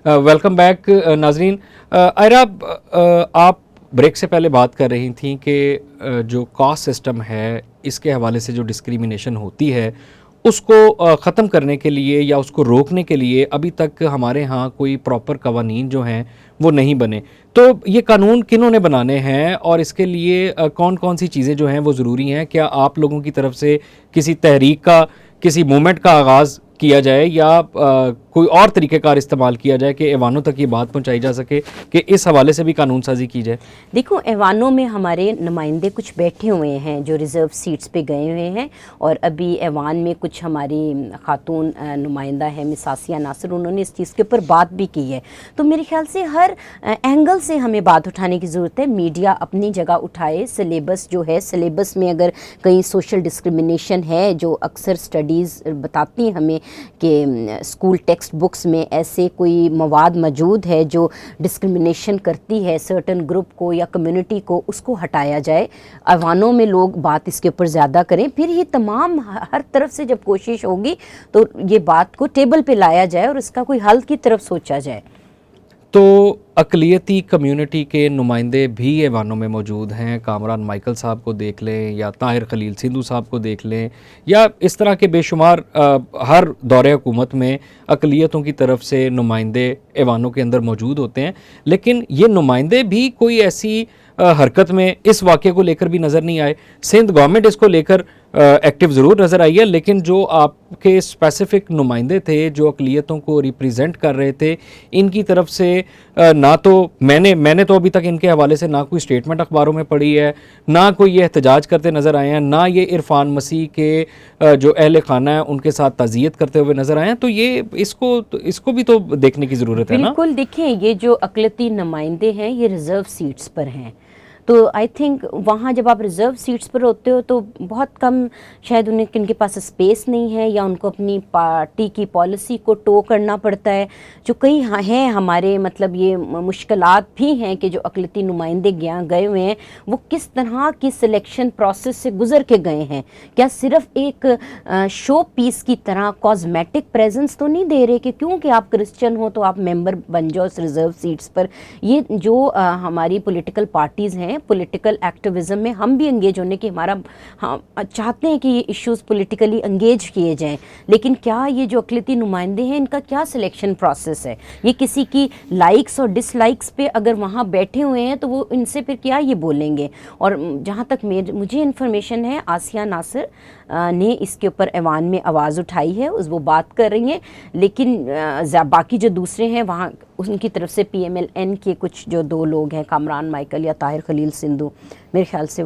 Welcome back नाजरीन। आयरा, आप break से पहले बात कर रही थी कि जो कास्ट सिस्टम है इसके हवाले से जो डिस्क्रिमिनेशन होती है उसको ख़त्म करने के लिए या उसको रोकने के लिए अभी तक हमारे यहाँ कोई प्रॉपर कवानीन जो हैं वो नहीं बने। तो ये कानून किन्हों ने बनाने हैं और इसके लिए कौन कौन सी चीज़ें जो हैं वो ज़रूरी हैं? क्या आप लोगों की तरफ से किसी तहरीक का, किसी मूवमेंट का आगाज़ किया जाए या कोई और तरीक़ेकार इस्तेमाल किया जाए कि ऐवानों तक ये बात पहुंचाई जा सके कि इस हवाले से भी कानून साजी की जाए? देखो, ऐवानों में हमारे नुमाइंदे कुछ बैठे हुए हैं जो रिज़र्व सीट्स पे गए हुए हैं, और अभी ऐवान में कुछ हमारी खातून नुमाइंदा है मिस आसिया नासिर, उन्होंने इस चीज़ के ऊपर बात भी की है। तो मेरे ख्याल से हर एंगल से हमें बात उठाने की ज़रूरत है। मीडिया अपनी जगह उठाए, सिलेबस जो है, सिलेबस में अगर कहीं सोशल डिस्क्रिमिनेशन है जो अक्सर स्टडीज़ बताती हैं हमें कि स्कूल टेक्स्ट बुक्स में ऐसे कोई मवाद मौजूद है जो डिस्क्रिमिनेशन करती है सर्टन ग्रुप को या कम्युनिटी को, उसको हटाया जाए। अवानों में लोग बात इसके ऊपर ज़्यादा करें, फिर ही तमाम हर तरफ से जब कोशिश होगी तो ये बात को टेबल पे लाया जाए और इसका कोई हल की तरफ सोचा जाए। तो अक़लियती कम्युनिटी के नुमाइंदे भी ऐवानों में मौजूद हैं। कामरान माइकल साहब को देख लें या ताहिर खलील सिंधु साहब को देख लें या इस तरह के बेशुमार हर दौरे हुकूमत में अक़लियतों की तरफ से नुमाइंदे ऐवानों के अंदर मौजूद होते हैं, लेकिन ये नुमाइंदे भी कोई ऐसी हरकत में इस वाक़े को लेकर भी नज़र नहीं आए। सिंध गवर्नमेंट इसको लेकर एक्टिव ज़रूर नज़र आई है, लेकिन जो आपके स्पेसिफ़िक नुमाइंदे थे जो अक़लियतों को रिप्रेजेंट कर रहे थे, इनकी तरफ से ना तो मैंने तो अभी तक इनके हवाले से ना कोई स्टेटमेंट अखबारों में पढ़ी है, ना कोई ये एहतजाज करते नज़र आए हैं, ना ये इरफान मसीह के जो अहल खाना है उनके साथ ताज़ियत करते हुए नज़र आए हैं। तो ये इसको भी तो देखने की ज़रूरत है ना। बिल्कुल, देखें, ये जो अक़लियती नुमाइंदे हैं ये रिज़र्व सीट्स पर हैं, तो आई थिंक वहाँ जब आप रिज़र्व सीट्स पर होते हो तो बहुत कम शायद उनके पास स्पेस नहीं है या उनको अपनी पार्टी की पॉलिसी को टो करना पड़ता है। जो कई हैं हमारे, मतलब ये मुश्किलात भी हैं कि जो अक़लियती नुमाइंदे गए हुए हैं वो किस तरह की सिलेक्शन प्रोसेस से गुज़र के गए हैं। क्या सिर्फ एक शो पीस की तरह कॉस्मेटिक प्रेजेंस तो नहीं दे रहे कि क्योंकि आप क्रिश्चियन हो तो आप मेंबर बन जाओ इस रिज़र्व सीट्स पर। ये जो हमारी पॉलिटिकल पार्टीज़ हैं, पॉलिटिकल एक्टिविज़म में हम भी एंगेज होने की हम चाहते हैं कि ये इश्यूज़ पॉलिटिकली एंगेज किए जाएं, लेकिन क्या ये जो अक़लियती नुमाइंदे हैं इनका क्या सिलेक्शन प्रोसेस है? ये किसी की लाइक्स और डिसलाइक्स पे अगर वहाँ बैठे हुए हैं तो वो इनसे फिर क्या ये बोलेंगे? और जहाँ तक मुझे इन्फॉर्मेशन है, आसिया नासिर ने इसके ऊपर ऐवान में आवाज़ उठाई है, वो बात कर रही हैं, लेकिन बाकी जो दूसरे हैं वहाँ उनकी तरफ से PMLN के कुछ जो दो लोग हैं, कामरान माइकल या ताहिर खलील सिंधु, मेरे ख्याल से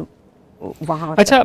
वहाँ। अच्छा,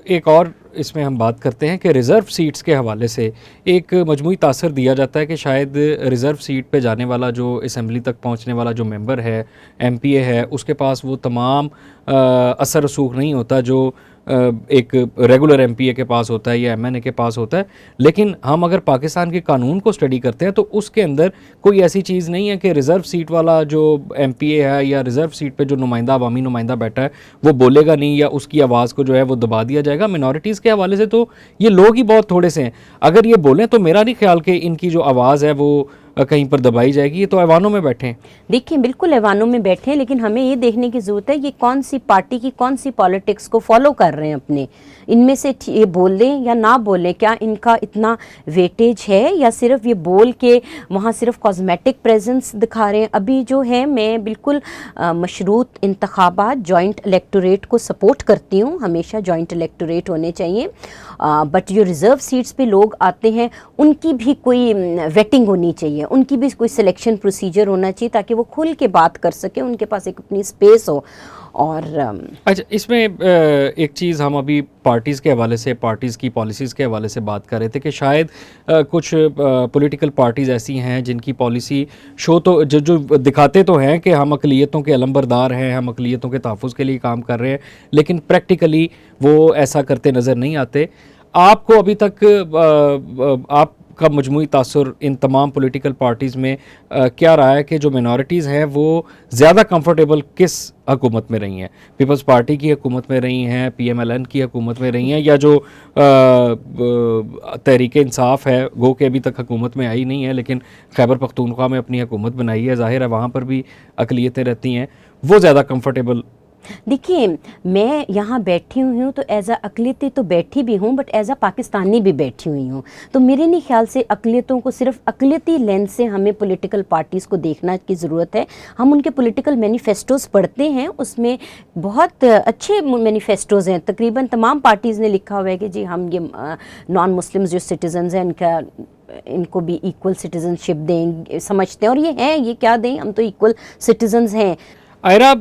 एक और इसमें हम बात करते हैं कि रिज़र्व सीट्स के हवाले से एक मजमूई तासर दिया जाता है कि शायद रिज़र्व सीट पे जाने वाला, जो असेंबली तक पहुंचने वाला जो मेंबर है, MPA है, उसके पास वो तमाम असर रसूख नहीं होता जो एक रेगुलर MPA के पास होता है या MNA के पास होता है। लेकिन हम अगर पाकिस्तान के कानून को स्टडी करते हैं तो उसके अंदर कोई ऐसी चीज़ नहीं है कि रिज़र्व सीट वाला जो MPA है या रिज़र्व सीट पे जो नुमाइंदा, अवामी नुमाइंदा बैठा है, वो बोलेगा नहीं या उसकी आवाज़ को जो है वो दबा दिया जाएगा। मिनॉरिटीज़ के हवाले से तो ये लोग ही बहुत थोड़े से हैं, अगर ये बोलें तो मेरा नहीं ख्याल कि इनकी जो आवाज़ है वो कहीं पर दबाई जाएगी। ये तो ऐवानों में बैठे हैं। देखिए, बिल्कुल ऐवानों में बैठे हैं, लेकिन हमें ये देखने की ज़रूरत है ये कौन सी पार्टी की कौन सी पॉलिटिक्स को फॉलो कर रहे हैं अपने। इनमें से ये बोलें या ना बोलें, क्या इनका इतना वेटेज है या सिर्फ ये बोल के वहाँ सिर्फ कॉस्मेटिक प्रेजेंस दिखा रहे हैं? अभी जो है, मैं बिल्कुल मशरूत इंतखाबात, जॉइंट इलेक्टोरेट को सपोर्ट करती हूँ, हमेशा जॉइंट इलेक्टोरेट होने चाहिए, बट जो रिज़र्व सीट्स पे लोग आते हैं उनकी भी कोई वेटिंग होनी चाहिए, उनकी भी कोई सिलेक्शन प्रोसीजर होना चाहिए ताकि वो खुल के बात कर सकें, उनके पास एक अपनी स्पेस हो। और अच्छा, इसमें एक चीज़ हम अभी पार्टीज़ के हवाले से, पार्टीज़ की पॉलिसीज़ के हवाले से बात कर रहे थे कि शायद कुछ पॉलिटिकल पार्टीज़ ऐसी हैं जिनकी पॉलिसी शो तो जो दिखाते तो हैं कि हम अक़लियतों के अलमबरदार हैं, हम अक़लियतों के तहफ़्फ़ुज़ के लिए काम कर रहे हैं, लेकिन प्रैक्टिकली वो ऐसा करते नज़र नहीं आते। आपको अभी तक आप का मजमूई तासुर इन तमाम पॉलिटिकल पार्टीज़ में क्या रहा है कि जो मिनॉरिटीज़ हैं वो ज़्यादा कंफर्टेबल किस हुकूमत में रही हैं? पीपल्स पार्टी की हुकूमत में रही हैं, PMLN की हुकूमत में रही हैं, या जो तहरीक इंसाफ है, गो के अभी तक हुकूमत में आई नहीं है लेकिन खैबर पख्तूनख्वा में अपनी हुकूमत बनाई है, ज़ाहिर है वहाँ पर भी अक़लियतें रहती हैं, वो ज़्यादा कंफर्टेबल? देखिए, मैं यहाँ बैठी हुई हूँ तो एज़ अ अक़लियती तो बैठी भी हूँ, बट एज़ अ पाकिस्तानी भी बैठी हुई हूँ। तो मेरे नहीं ख्याल से अक़लियतों को सिर्फ अक़लियती लेंस से हमें पॉलिटिकल पार्टीज़ को देखना की ज़रूरत है। हम उनके पॉलिटिकल मैनिफेस्टोज़ पढ़ते हैं, उसमें बहुत अच्छे मैनिफेस्टोज़ हैं। तकरीबन तमाम पार्टीज़ ने लिखा हुआ है कि जी हम ये नॉन मुस्लिम्स जो सिटीज़न्स हैं इनको भी इक्वल सिटीज़नशिप दें, समझते हैं, और ये हैं, ये क्या दें, हम तो इक्वल सिटीज़न्स हैं। आयरा,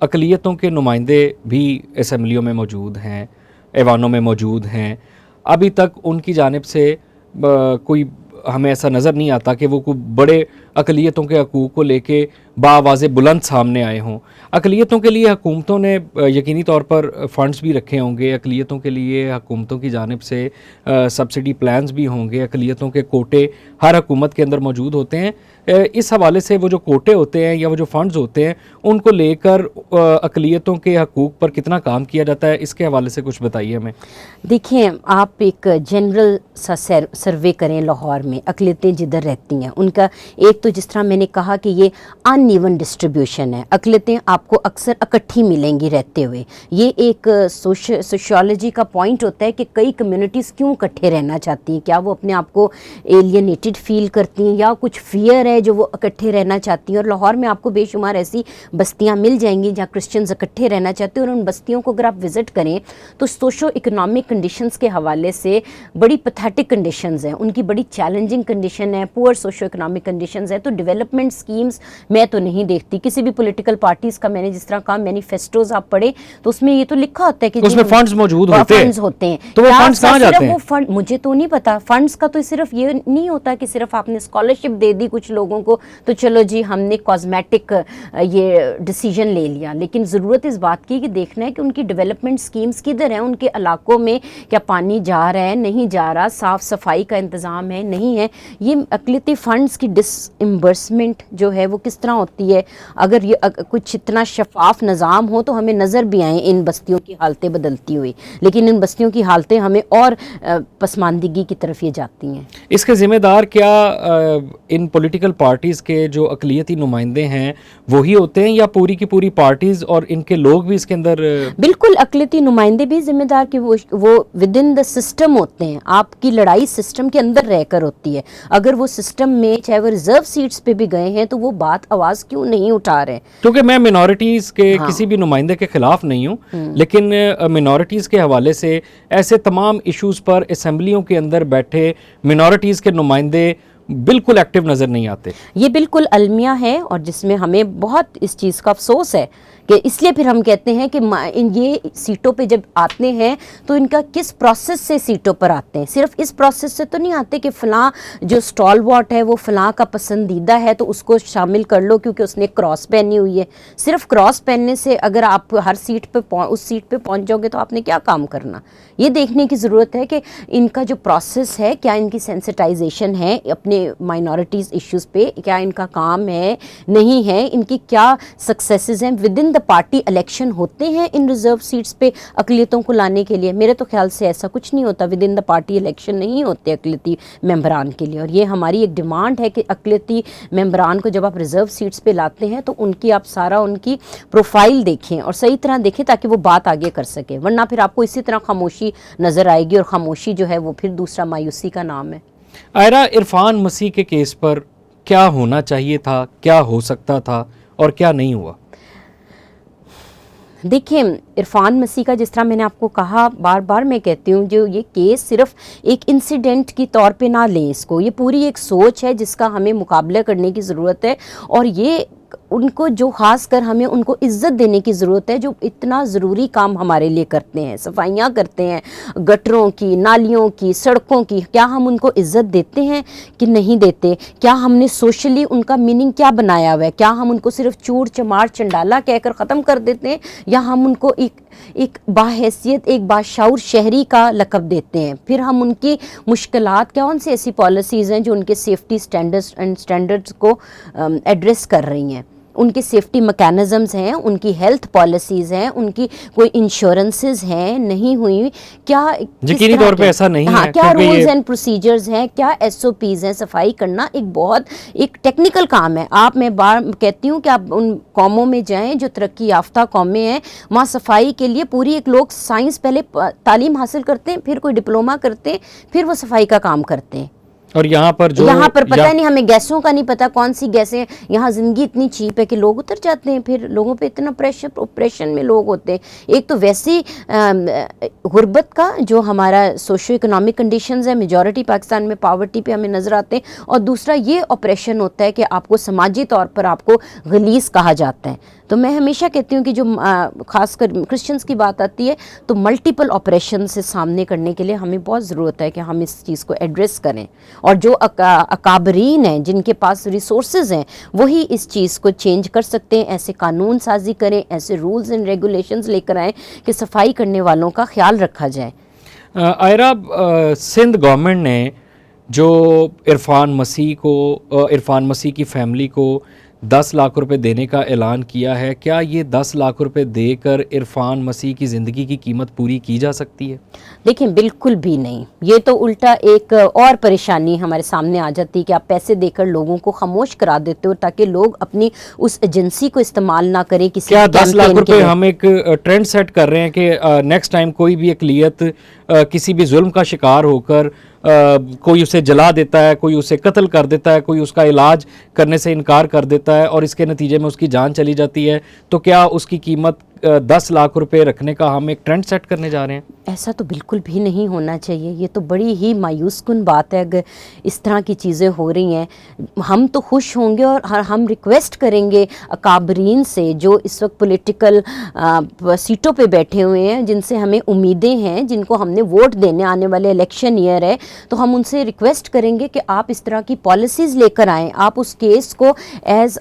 अक़लियतों के नुमाइंदे भी असम्बलियों में मौजूद हैं, ऐवानों में मौजूद हैं, अभी तक उनकी जानिब से कोई हमें ऐसा नज़र नहीं आता कि वो कोई बड़े अक़लियतों के हकूक़ को लेके बाआवाज़े बुलंद सामने आए हों। अक़लियतों के लिए हुकूमतों ने यकीनी तौर पर फ़ंड्स भी रखे होंगे, अक़लियतों के लिए हुकूमतों की जानिब से सब्सिडी प्लान्स भी होंगे, अक़लियतों के कोटे हर हुकूमत के अंदर मौजूद होते हैं। इस हवाले से वो जो कोटे होते हैं या वो जो फ़ंड्स होते हैं उनको लेकर अक़लियतों के हकूक़ पर कितना काम किया जाता है, इसके हवाले से कुछ बताइए हमें। देखिए, आप एक जनरल सा सर्वे करें लाहौर में, अक़लियतें जिधर रहती हैं उनका, एक तो जिस तरह मैंने कहा कि ये अनइवन डिस्ट्रीब्यूशन है, अक़लियतें आपको अक्सर इकट्ठी मिलेंगी रहते हुए। ये एक सोशियोलॉजी का पॉइंट होता है कि कई कम्युनिटीज़ क्यों इकट्ठे रहना चाहती हैं, क्या वो अपने आप को एलियनेटेड फील करती हैं या कुछ फियर है जो वो इकट्ठे रहना चाहती हैं। और लाहौर में आपको बेशुमार ऐसी बस्तियां मिल जाएंगी जहाँ क्रिश्चियंस इकट्ठे रहना चाहते हैं, और उन बस्तियों को अगर आप विज़िट करें तो सोशो इकोनॉमिक कंडीशंस के हवाले से बड़ी पैथेटिक कंडीशंस हैं, उनकी बड़ी चैलेंजिंग कंडीशन है, पुअर सोशो इकोनॉमिक कंडीशंस है। तो डेवलपमेंट स्कीम्स मैं तो नहीं देखती किसी भी पॉलिटिकल पार्टीज़ का। मैंने जिस तरह कहा मैनिफेस्टोज आप पढ़े तो उसमें ये तो लिखा होता है कि उसमें फंड्स मौजूद होते हैं, तो वो फंड्स कहाँ जाते हैं? वो फंड मुझे तो नहीं पता। फंड्स का तो सिर्फ ये नहीं होता कि सिर्फ आपने स्कॉलरशिप दे दी कुछ लोगों को तो चलो जी हमने कॉस्मेटिक ये डिसीजन ले लिया, लेकिन ज़रूरत इस बात की कि देखना है कि उनकी डेवलपमेंट स्कीम्स किधर हैं, उनके इलाकों में क्या पानी जा रहा है, नहीं जा रहा, साफ़ सफाई का इंतज़ाम है, नहीं है। ये अक़लियती फ़ंड्स की डिसइम्बर्समेंट जो है वो किस तरह होती है, अगर ये कुछ इतना शफाफ निज़ाम हो तो हमें नज़र भी आए इन बस्तियों की हालतें बदलती हुई, लेकिन इन बस्तियों की हालतें हमें और पसमानदगी की तरफ ये जाती हैं। इसके ज़िम्मेदार क्या इन पॉलिटिकल पार्टीज़ के जो अक़लियती नुमाइंदे हैं वही होते हैं, या पूरी की पूरी पार्टीज़ और इनके लोग भी इसके अंदर? बिल्कुल, अक़लियती नुमाइंदे भी ज़िम्मेदार कि वो विद इन द सिस्टम होते हैं। आपकी लड़ाई सिस्टम के अंदर रहकर होती है। अगर वो सिस्टम में चाहे वो रिजर्व सीट्स पे भी गए हैं तो वो बात आवाज़ क्यों नहीं उठा रहे? क्योंकि मैं मिनॉरिटीज़ के किसी भी नुमाइंदे के ख़िलाफ़ नहीं हूँ, लेकिन मिनॉरिटीज़ के हवाले से ऐसे तमाम इश्यूज़ पर असम्बलियों के अंदर बैठे मिनॉरिटीज़ के नुमाइंदे बिल्कुल एक्टिव नज़र नहीं आते। ये बिल्कुल अलमिया है और जिसमें हमें बहुत इस चीज़ का अफसोस है कि इसलिए फिर हम कहते हैं कि ये सीटों पे जब आते हैं तो इनका किस प्रोसेस से सीटों पर आते हैं। सिर्फ इस प्रोसेस से तो नहीं आते कि फ़लाँ जो स्टॉल वॉट है वो फ़लाँ का पसंदीदा है तो उसको शामिल कर लो क्योंकि उसने क्रॉस पहनी हुई है। सिर्फ क्रॉस पहनने से अगर आप हर सीट पे उस सीट पे पहुंच जाओगे तो आपने क्या काम करना। ये देखने की ज़रूरत है कि इनका जो प्रोसेस है क्या इनकी सेंसिटाइजेशन है अपने माइनॉरिटीज़ इश्यूज़ पे, क्या इनका काम है, नहीं है, इनकी क्या सक्सेसेस हैं। With in the party election होते हैं इन रिजर्व सीट्स पे अक़लियतों को लाने के लिए? मेरे तो ख्याल से ऐसा कुछ नहीं होता। With in the party election नहीं होते अक़लियती मेंबरान के लिए, और ये हमारी एक डिमांड है कि अक़लियती मेंबरान को जब आप रिजर्व सीट्स पे लाते हैं तो उनकी आप सारा उनकी प्रोफाइल देखें और सही तरह देखें ताकि वो बात आगे कर सके, वरना फिर आपको इसी तरह खामोशी नज़र आएगी और खामोशी जो है वो फिर दूसरा मायूसी का नाम है। आयरा, इरफान मसीह के केस पर क्या होना चाहिए था, क्या हो सकता था और क्या नहीं हुआ? देखिए, इरफान मसीह का जिस तरह मैंने आपको कहा, बार बार मैं कहती हूँ, जो ये केस सिर्फ एक इंसिडेंट की तौर पे ना लें इसको, ये पूरी एक सोच है जिसका हमें मुकाबला करने की ज़रूरत है। और ये ان کو جو خاص کر ہمیں ان کو عزت دینے کی ضرورت ہے جو اتنا ضروری کام ہمارے لیے کرتے ہیں, صفائیاں کرتے ہیں گٹروں کی, نالیوں کی, سڑکوں کی. کیا ہم ان کو عزت دیتے ہیں کہ نہیں دیتے؟ کیا ہم نے سوشلی ان کا میننگ کیا بنایا ہوا ہے؟ کیا ہم ان کو صرف چور چمار چنڈالا کہہ کر ختم کر دیتے ہیں, یا ہم ان کو ایک باحیثیت ایک باشعور شہری کا لقب دیتے ہیں؟ پھر ہم ان کی مشکلات, کون سی ایسی پالیسیز ہیں جو ان کے سیفٹی سٹینڈرڈز کو ایڈریس کر رہی ہیں؟ ان کے سیفٹی میکانزمز ہیں, ان کی ہیلتھ پالیسیز ہیں, ان کی کوئی انشورنسز ہیں نہیں ہوئی, کیا یقینی طور پہ ایسا نہیں ہے, کیا رولز اینڈ پروسیجرز ہیں, کیا ایس او پیز ہیں؟ صفائی کرنا ایک ٹیکنیکل کام ہے. میں بار کہتی ہوں کہ آپ ان قوموں میں جائیں جو ترقی یافتہ قومیں ہیں, وہاں صفائی کے لیے پوری ایک لوگ سائنس پہلے تعلیم حاصل کرتے ہیں, پھر کوئی ڈپلومہ کرتے ہیں, پھر وہ صفائی کا کام کرتے ہیں. اور یہاں پر پتہ نہیں, ہمیں گیسوں کا نہیں پتہ کون سی گیسیں. یہاں زندگی اتنی چیپ ہے کہ لوگ اتر جاتے ہیں, پھر لوگوں پہ اتنا پریشن میں لوگ ہوتے ہیں. ایک تو ویسی غربت کا جو ہمارا سوشو اکنامک کنڈیشنز ہیں, میجورٹی پاکستان میں پاورٹی پہ ہمیں نظر آتے ہیں, اور دوسرا یہ آپریشن ہوتا ہے کہ آپ کو سماجی طور پر آپ کو غلیظ کہا جاتا ہے. تو میں ہمیشہ کہتی ہوں کہ جو خاص کر کرسچنس کی بات آتی ہے تو ملٹیپل آپریشن سے سامنے کرنے کے لیے ہمیں بہت ضرورت ہے کہ ہم اس چیز کو ایڈریس کریں, اور جو اکابرین ہیں جن کے پاس ریسورسز ہیں وہی اس چیز کو چینج کر سکتے ہیں. ایسے قانون سازی کریں, ایسے رولز اینڈ ریگولیشنز لے کر آئیں کہ صفائی کرنے والوں کا خیال رکھا جائے. عائرہ, سندھ گورنمنٹ نے جو عرفان مسیح کی فیملی کو 10 لاکھ روپے دینے کا اعلان کیا ہے, کیا یہ 10 لاکھ روپے دے کر عرفان مسیح کی زندگی کی قیمت پوری کی جا سکتی ہے؟ دیکھیں بالکل بھی نہیں. یہ تو الٹا ایک اور پریشانی ہمارے سامنے آ جاتی ہے کہ آپ پیسے دے کر لوگوں کو خاموش کرا دیتے ہو تاکہ لوگ اپنی اس ایجنسی کو استعمال نہ کریں. کیا 10 لاکھ روپے ہم ایک ٹرینڈ سیٹ کر رہے ہیں کہ نیکسٹ ٹائم کوئی بھی اقلیت کسی بھی ظلم کا شکار ہو کر کوئی اسے جلا دیتا ہے, کوئی اسے قتل کر دیتا ہے, کوئی اس کا علاج کرنے سے انکار کر دیتا ہے اور اس کے نتیجے میں اس کی جان چلی جاتی ہے, تو کیا اس کی قیمت 10 لاکھ روپے رکھنے کا ہم ایک ٹرینڈ سیٹ کرنے جا رہے ہیں؟ ایسا تو بالکل بھی نہیں ہونا چاہیے. یہ تو بڑی ہی مایوس کن بات ہے اگر اس طرح کی چیزیں ہو رہی ہیں. ہم تو خوش ہوں گے اور ہم ریکویسٹ کریں گے اکابرین سے جو اس وقت پولیٹیکل سیٹوں پہ بیٹھے ہوئے ہیں, جن سے ہمیں امیدیں ہیں, جن کو ہم نے ووٹ دینے آنے والے الیکشن ایئر ہے, تو ہم ان سے ریکویسٹ کریں گے کہ آپ اس طرح کی پالیسیز لے کر آئیں. آپ اس کیس کو ایز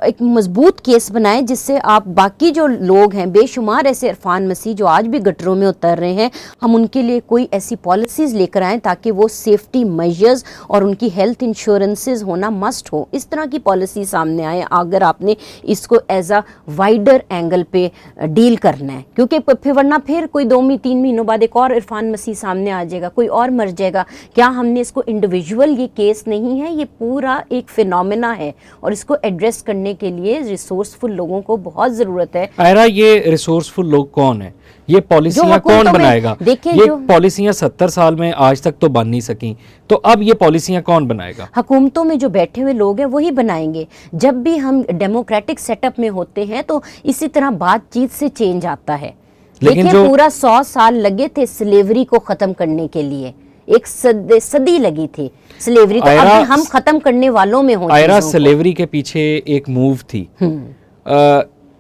ایک مضبوط کیس بنائیں جس سے آپ باقی جو لوگ ہیں, بے شمار ایسے عرفان مسیح جو آج بھی گٹروں میں اتر رہے ہیں, ہم ان کے لیے کوئی ایسی پالیسیز لے کر آئیں تاکہ وہ سیفٹی میجرز اور ان کی ہیلتھ انشورنسز ہونا مسٹ ہو. اس طرح کی پالیسی سامنے آئے اگر آپ نے اس کو ایز اے وائڈر اینگل پہ ڈیل کرنا ہے, کیونکہ ورنہ پھر کوئی 2-3 مہینوں بعد ایک اور عرفان مسیح سامنے آ جائے گا, کوئی اور مر جائے گا. کیا ہم نے اس کو انڈیویجول, یہ کیس نہیں ہے, یہ پورا ایک فینومینا ہے اور اس کو ایڈریس کرنے کے لیے ریسورسفل لوگوں کو بہت ضرورت ہے. عائرہ, یہ ریسورسفل لوگ کون ہیں؟ یہ پالیسیاں کون بنائے گا؟ یہ پالیسیاں 70 سال میں آج تک تو بن نہیں سکیں, تو اب یہ پالیسیاں کون بنائے گا؟ حکومتوں میں جو بیٹھے ہوئے لوگ ہیں وہی بنائیں گے. جب بھی ہم ڈیموکریٹک سیٹ اپ میں ہوتے ہیں تو اسی طرح بات چیت سے چینج آتا ہے. لیکن پورا 100 سال لگے تھے سلیوری کو ختم کرنے کے لیے, ایک صدی لگی تھی سلیوری, تو اب ہم ختم کرنے والوں میں ہوں. عائرہ, سلیوری کے پیچھے ایک موو تھی,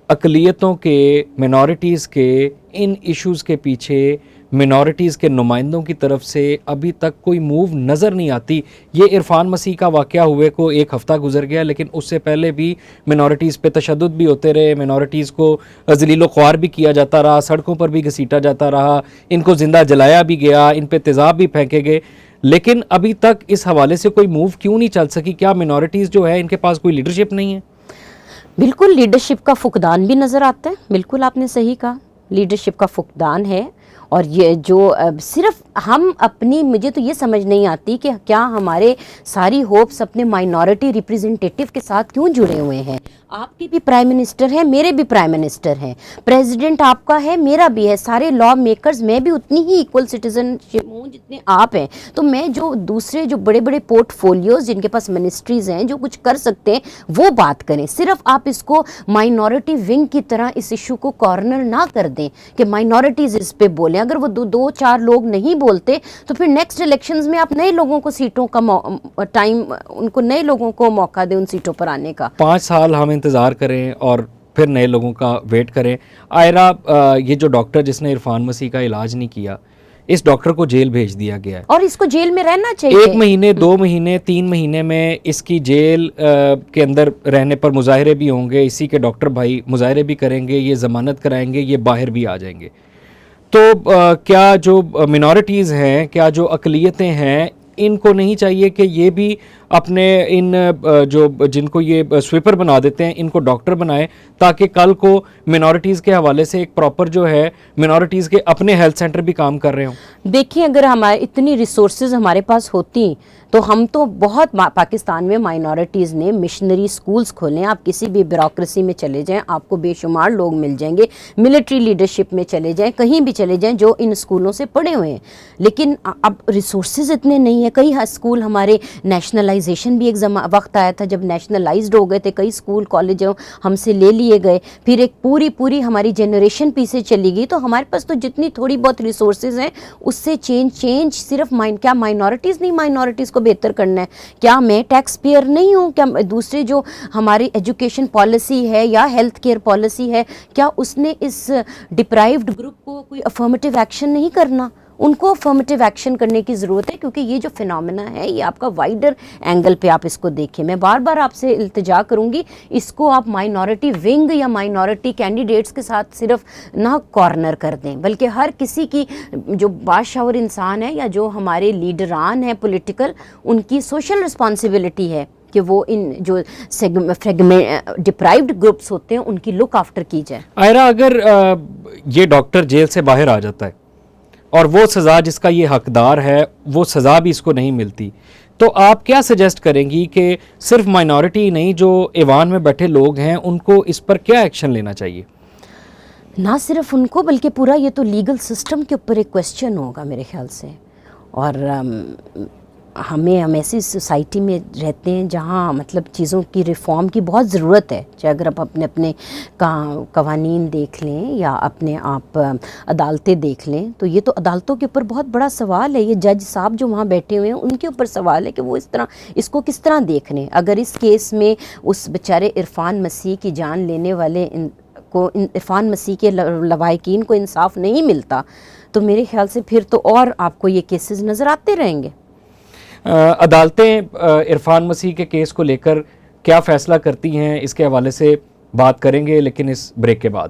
اقلیتوں کے, مینورٹیز کے, ان ایشوز کے پیچھے مینورٹیز کے نمائندوں کی طرف سے ابھی تک کوئی موو نظر نہیں آتی. یہ عرفان مسیح کا واقعہ ہوئے کو 1 ہفتہ گزر گیا, لیکن اس سے پہلے بھی مینورٹیز پہ تشدد بھی ہوتے رہے, مینورٹیز کو ذلیل و خوار بھی کیا جاتا رہا, سڑکوں پر بھی گھسیٹا جاتا رہا, ان کو زندہ جلایا بھی گیا, ان پہ تیزاب بھی پھینکے گئے, لیکن ابھی تک اس حوالے سے کوئی موو کیوں نہیں چل سکی؟ کیا مینورٹیز جو ہے ان کے پاس کوئی لیڈرشپ نہیں ہے؟ بالکل لیڈرشپ کا فقدان بھی نظر آتا ہے. بالکل آپ نے صحیح کہا, لیڈرشپ کا فقدان ہے. اور یہ جو صرف ہم اپنی, مجھے تو یہ سمجھ نہیں آتی کہ کیا ہمارے ساری ہوپس اپنے مائنورٹی ریپریزنٹیٹیو کے ساتھ کیوں جڑے ہوئے ہیں. آپ کے بھی پرائم منسٹر ہیں, میرے بھی پرائم منسٹر ہیں, پریزیڈنٹ آپ کا ہے, میرا بھی ہے, سارے لا میکرز, میں بھی اتنی ہی ایکول سٹیزن ہوں جتنے آپ ہیں. تو میں جو دوسرے جو بڑے بڑے پورٹ فولیوز جن کے پاس منسٹریز ہیں جو کچھ کر سکتے ہیں وہ بات کریں. صرف آپ اس کو مائنورٹی ونگ کی طرح اس ایشو کو کارنر نہ کر دیں کہ مائنورٹیز اس پہ بولیں. اگر وہ دو چار لوگ نہیں بولتے تو پھر نیکسٹ الیکشنز میں آپ نئے لوگوں کو سیٹوں کا ٹائم، ان کو نئے لوگوں کو موقع دیں ان سیٹوں پر آنے کا. 5 سال ہم انتظار کریں اور پھر نئے لوگوں کا ویٹ کریں. عائرہ، یہ جو ڈاکٹر جس نے عرفان مسیح کا علاج نہیں کیا، اس ڈاکٹر کو جیل بھیج دیا گیا ہے، اور اس کو جیل میں رہنا چاہیے. 1 مہینے 2 مہینے 3 مہینے میں اس کی جیل کے اندر رہنے پر مظاہرے بھی ہوں گے، اسی کے ڈاکٹر بھائی مظاہرے بھی کریں گے، یہ ضمانت کرائیں گے، یہ باہر بھی آ جائیں گے. تو کیا جو منارٹیز ہیں، کیا جو اقلیتیں ہیں، ان کو نہیں چاہیے کہ یہ بھی اپنے ان جو جن کو یہ سویپر بنا دیتے ہیں ان کو ڈاکٹر بنائے، تاکہ کل کو منارٹیز کے حوالے سے ایک پراپر جو ہے منارٹیز کے اپنے ہیلتھ سینٹر بھی کام کر رہے ہوں؟ دیکھیں، اگر ہمارے اتنی ریسورسز ہمارے پاس ہوتی تو ہم تو بہت پاکستان میں مائنورٹیز نے مشنری سکولز کھولے. آپ کسی بھی بیوروکریسی میں چلے جائیں، آپ کو بے شمار لوگ مل جائیں گے. ملٹری لیڈرشپ میں چلے جائیں، کہیں بھی چلے جائیں، جو ان اسکولوں سے پڑھے ہوئے ہیں. لیکن اب ریسورسز اتنے نہیں ہیں. کئی اسکول ہمارے نیشنلائزیشن بھی ایک وقت آیا تھا جب نیشنلائزڈ ہو گئے تھے، کئی اسکول کالج ہم سے لے لیے گئے. پھر ایک پوری ہماری جنریشن پیچھے چلی گئی. تو ہمارے پاس تو جتنی تھوڑی بہت ریسورسز ہیں اس سے چینج صرف کیا مائنورٹیز نہیں مائنورٹیز کو بہتر کرنا ہے؟ کیا میں ٹیکس پیئر نہیں ہوں؟ کیا دوسرے جو ہماری ایجوکیشن پالیسی ہے یا ہیلتھ کیئر پالیسی ہے، کیا اس نے اس ڈپرائیوڈ گروپ کو کوئی افرمیٹیو ایکشن نہیں کرنا؟ ان کو افرمیٹیو ایکشن کرنے کی ضرورت ہے، کیونکہ یہ جو فینومینا ہے یہ آپ کا وائڈر اینگل پہ آپ اس کو دیکھیں. میں بار بار آپ سے التجا کروں گی، اس کو آپ مائنورٹی ونگ یا مائنورٹی کینڈیڈیٹس کے ساتھ صرف نہ کارنر کر دیں، بلکہ ہر کسی کی جو باشعور انسان ہے یا جو ہمارے لیڈران ہیں پولیٹیکل، ان کی سوشل رسپانسبلٹی ہے کہ وہ ان جو ڈپرائیوڈ گروپس ہوتے ہیں ان کی لک آفٹر کی جائے. عائرہ، اگر یہ ڈاکٹر جیل سے باہر آ جاتا ہے اور وہ سزا جس کا یہ حقدار ہے وہ سزا بھی اس کو نہیں ملتی، تو آپ کیا سجیسٹ کریں گی کہ صرف مائنورٹی نہیں، جو ایوان میں بیٹھے لوگ ہیں ان کو اس پر کیا ایکشن لینا چاہیے؟ نہ صرف ان کو بلکہ پورا یہ تو لیگل سسٹم کے اوپر ایک کویسچن ہوگا میرے خیال سے. اور ہم ایسی سوسائٹی میں رہتے ہیں جہاں مطلب چیزوں کی ریفارم کی بہت ضرورت ہے. چاہے اگر آپ اپنے قوانین دیکھ لیں یا اپنے آپ عدالتیں دیکھ لیں، تو یہ تو عدالتوں کے اوپر بہت بڑا سوال ہے. یہ جج صاحب جو وہاں بیٹھے ہوئے ہیں ان کے اوپر سوال ہے کہ وہ اس کو کس طرح دیکھ رہے ہیں. اگر اس کیس میں اس بیچارے عرفان مسیح کی جان لینے والے کو، عرفان مسیح کے لواحقین کو انصاف نہیں ملتا، تو میرے خیال سے پھر تو اور آپ کو یہ کیسز نظر آتے رہیں گے. عدالتیں عرفان مسیح کے کیس کو لے کر کیا فیصلہ کرتی ہیں، اس کے حوالے سے بات کریں گے، لیکن اس بریک کے بعد.